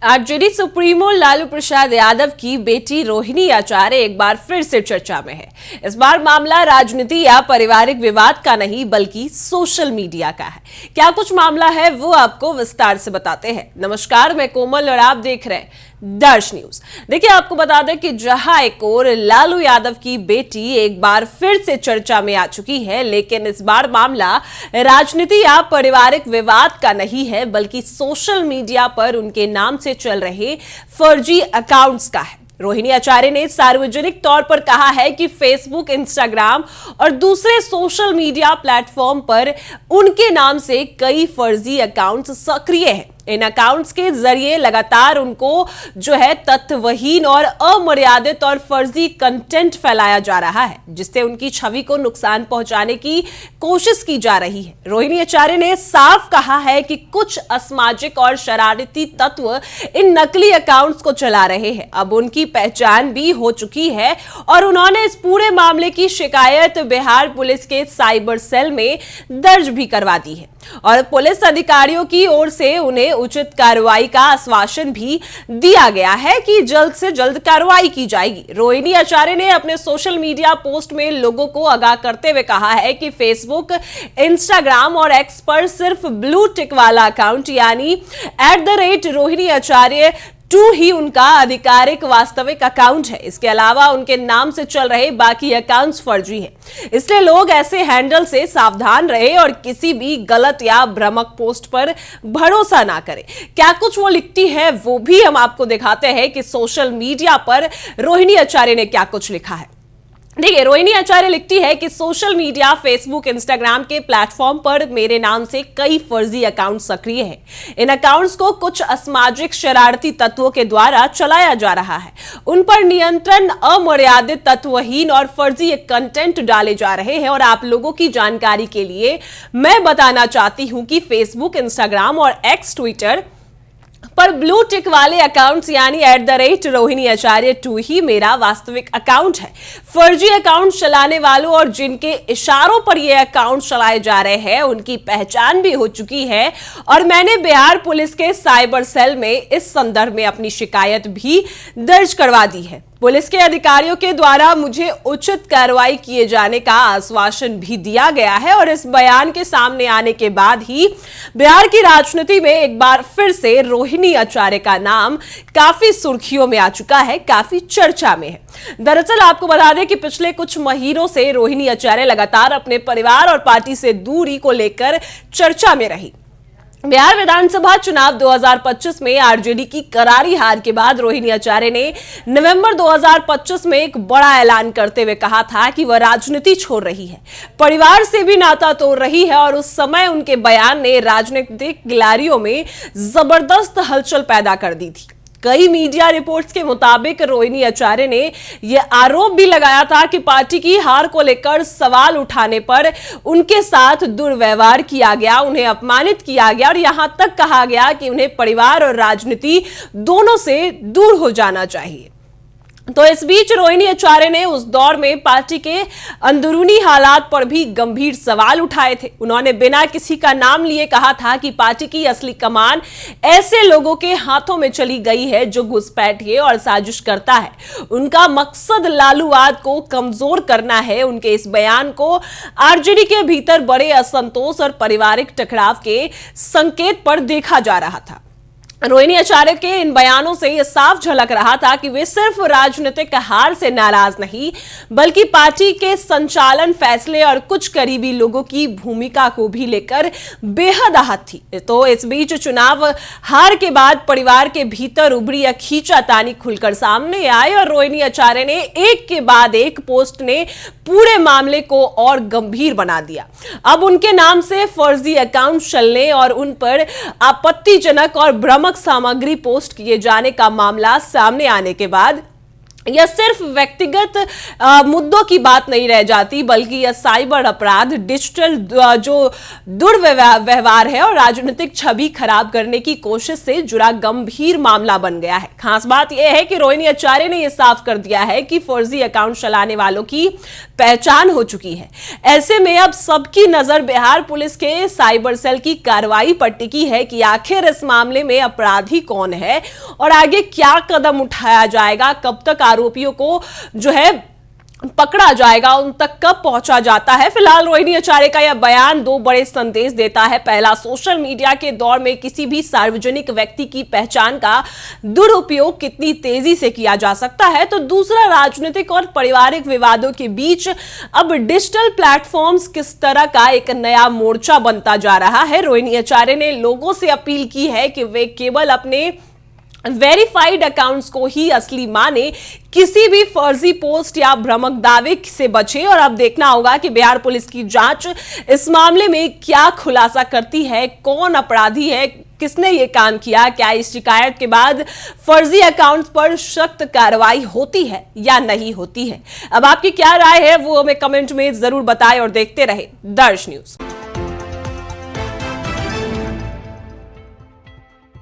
RJD supremo Lalu Prasad Yadav की बेटी रोहिणी आचार्य एक बार फिर से चर्चा में है। इस बार मामला राजनीति या पारिवारिक विवाद का नहीं बल्कि सोशल मीडिया का है। क्या कुछ मामला है वो आपको विस्तार से बताते हैं। नमस्कार, मैं कोमल और आप देख रहे हैं दर्श न्यूज। देखिए, आपको बता दें कि जहां एक और लालू यादव की बेटी एक बार फिर से चर्चा में आ चुकी है, लेकिन इस बार मामला राजनीति या पारिवारिक विवाद का नहीं है बल्कि सोशल मीडिया पर उनके नाम से चल रहे फर्जी अकाउंट्स का है। रोहिणी आचार्य ने सार्वजनिक तौर पर कहा है कि फेसबुक, इंस्टाग्राम और दूसरे सोशल मीडिया प्लेटफॉर्म पर उनके नाम से कई फर्जी अकाउंट्स सक्रिय हैं। इन अकाउंट्स के जरिए लगातार उनको जो है तथ्यहीन और अमर्यादित और फर्जी कंटेंट फैलाया जा रहा है, जिससे उनकी छवि को नुकसान पहुंचाने की कोशिश की जा रही है। रोहिणी आचार्य ने साफ कहा है कि कुछ असामाजिक और शरारती तत्व इन नकली अकाउंट्स को चला रहे हैं। अब उनकी पहचान भी हो चुकी है और उन्होंने इस पूरे मामले की शिकायत बिहार पुलिस के साइबर सेल में दर्ज भी करवा दी है और पुलिस अधिकारियों की ओर से उन्हें उचित कार्रवाई का आश्वासन भी दिया गया है कि जल्द से जल्द कार्रवाई की जाएगी। रोहिणी आचार्य ने अपने सोशल मीडिया पोस्ट में लोगों को आगाह करते हुए कहा है कि फेसबुक, इंस्टाग्राम और एक्स पर सिर्फ ब्लू टिक वाला अकाउंट यानी @रोहिणी आचार्य 2 ही उनका आधिकारिक वास्तविक अकाउंट है। इसके अलावा उनके नाम से चल रहे बाकी अकाउंट्स फर्जी हैं। इसलिए लोग ऐसे हैंडल से सावधान रहे और किसी भी गलत या भ्रामक पोस्ट पर भरोसा ना करें। क्या कुछ वो लिखती है वो भी हम आपको दिखाते हैं कि सोशल मीडिया पर रोहिणी आचार्य ने क्या कुछ लिखा है। देखिए, रोहिणी आचार्य लिखती है कि सोशल मीडिया, फेसबुक, इंस्टाग्राम के प्लेटफॉर्म पर मेरे नाम से कई फर्जी अकाउंट सक्रिय हैं। इन अकाउंट्स को कुछ असामाजिक शरारती तत्वों के द्वारा चलाया जा रहा है। उन पर नियंत्रण, अमर्यादित, तथ्यहीन और फर्जी कंटेंट डाले जा रहे हैं। और आप लोगों की जानकारी के लिए मैं बताना चाहती हूं कि फेसबुक, इंस्टाग्राम और एक्स, ट्विटर पर ब्लू टिक वाले अकाउंट्स यानी @रोहिणी आचार्य 2 ही मेरा वास्तविक अकाउंट है। फर्जी अकाउंट चलाने वालों और जिनके इशारों पर ये अकाउंट चलाए जा रहे हैं उनकी पहचान भी हो चुकी है और मैंने बिहार पुलिस के साइबर सेल में इस संदर्भ में अपनी शिकायत भी दर्ज करवा दी है। पुलिस के अधिकारियों के द्वारा मुझे उचित कार्रवाई किए जाने का आश्वासन भी दिया गया है और इस बयान के सामने आने के बाद ही बिहार की राजनीति में एक बार फिर से रोहिणी आचार्य का नाम काफी सुर्खियों में आ चुका है, काफी चर्चा में है। दरअसल आपको बता दें कि पिछले कुछ महीनों से रोहिणी आचार्य लगातार अपने परिवार और पार्टी से दूरी को लेकर चर्चा में रही। बिहार विधानसभा चुनाव 2025 में आरजेडी की करारी हार के बाद रोहिणी आचार्य ने नवंबर 2025 में एक बड़ा ऐलान करते हुए कहा था कि वह राजनीति छोड़ रही है, परिवार से भी नाता तोड़ रही है और उस समय उनके बयान ने राजनीतिक गलियारों में जबरदस्त हलचल पैदा कर दी थी। कई मीडिया रिपोर्ट्स के मुताबिक रोहिणी आचार्य ने यह आरोप भी लगाया था कि पार्टी की हार को लेकर सवाल उठाने पर उनके साथ दुर्व्यवहार किया गया, उन्हें अपमानित किया गया और यहां तक कहा गया कि उन्हें परिवार और राजनीति दोनों से दूर हो जाना चाहिए। तो इस बीच रोहिणी आचार्य ने उस दौर में पार्टी के अंदरूनी हालात पर भी गंभीर सवाल उठाए थे। उन्होंने बिना किसी का नाम लिए कहा था कि पार्टी की असली कमान ऐसे लोगों के हाथों में चली गई है जो घुसपैठिए और साजिश करता है। उनका मकसद लालूवाद को कमजोर करना है। उनके इस बयान को आरजेडी के भीतर बड़े असंतोष और पारिवारिक टकराव के संकेत पर देखा जा रहा था। रोहिणी आचार्य के इन बयानों से यह साफ झलक रहा था कि वे सिर्फ राजनीतिक हार से नाराज नहीं बल्कि पार्टी के संचालन, फैसले और कुछ करीबी लोगों की भूमिका को भी लेकर बेहद आहत थी। तो इस बीच चुनाव हार के बाद परिवार के भीतर उभरी यह खींचातानी खुलकर सामने आई और रोहिणी आचार्य ने एक के बाद एक पोस्ट ने पूरे मामले को और गंभीर बना दिया। अब उनके नाम से फर्जी अकाउंट चलने और उन पर आपत्तिजनक और भ्रामक सामग्री पोस्ट किए जाने का मामला सामने आने के बाद यह सिर्फ व्यक्तिगत मुद्दों की बात नहीं रह जाती, बल्कि यह साइबर अपराध, डिजिटल जो दुर्व्यवहार है और राजनीतिक छवि खराब करने की कोशिश से जुड़ा गंभीर मामला बन गया है। खास बात यह है कि रोहिणी आचार्य ने यह साफ कर दिया है कि फर्जी अकाउंट चलाने वालों की पहचान हो चुकी है। ऐसे में अब सबकी नजर बिहार पुलिस के साइबर सेल की कार्रवाई पर टिकी है कि आखिर इस मामले में अपराधी कौन है और आगे क्या कदम उठाया जाएगा, कब तक आरोपियों को जो है पकड़ा जाएगा, उन तक कब पहुंचा जाता है। फिलहाल रोहिणी आचार्य का यह बयान दो बड़े संदेश देता है। पहला, सोशल मीडिया के दौर में किसी भी सार्वजनिक व्यक्ति की पहचान का दुरुपयोग कितनी तेजी से किया जा सकता है। तो दूसरा, राजनीतिक और पारिवारिक विवादों के बीच अब डिजिटल प्लेटफॉर्म्स किस तरह का एक नया मोर्चा बनता जा रहा है। रोहिणी आचार्य ने लोगों से अपील की है कि वे केवल अपने वेरीफाइड अकाउंट्स को ही असली माने, किसी भी फर्जी पोस्ट या भ्रामक दावे से बचे। और अब देखना होगा कि बिहार पुलिस की जांच इस मामले में क्या खुलासा करती है, कौन अपराधी है, किसने ये काम किया, क्या इस शिकायत के बाद फर्जी अकाउंट्स पर सख्त कार्रवाई होती है या नहीं होती है। अब आपकी क्या राय है वो हमें कमेंट में जरूर बताएं और देखते रहे दर्श न्यूज।